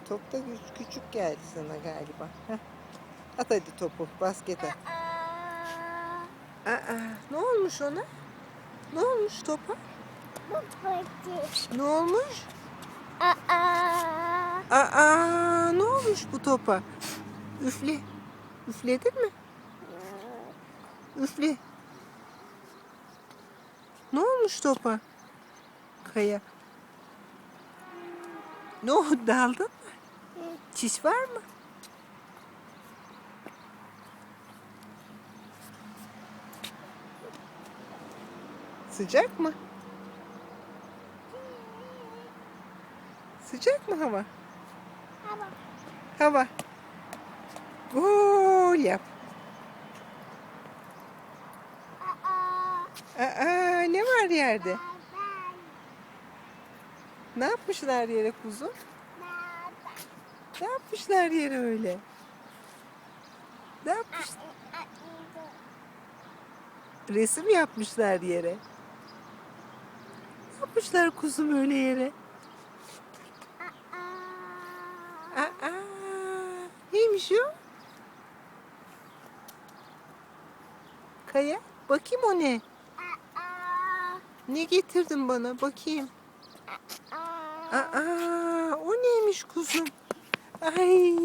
Top da küçük geldi sana galiba. Heh. At hadi topu. Basket at. Aa, ne olmuş ona? Ne olmuş topa? Ne olmuş? Ne olmuş bu topa? Üfle. Üfledin mi? Üfle. Ne olmuş topa? Kaya. Ne oldu? Daldın mı? Çiş var mı? Sıcak mı? Sıcak mı hava? Hava. Gol yap. Ne var yerde? Ne yapmışlar yere kuzum? Ne yapmışlar yere öyle? Ne yapmış? Resim yapmışlar yere. Ne yapmışlar kuzum öyle yere? Neymiş o? Kaya, bakayım o ne? Ne getirdin bana? Bakayım. O neymiş kuzum? Ay,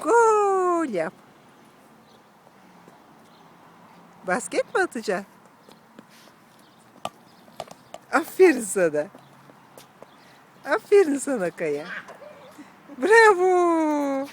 gol yap. Basket mi atacaksın? Aferin sana. Aferin sana Kaya. Bravo.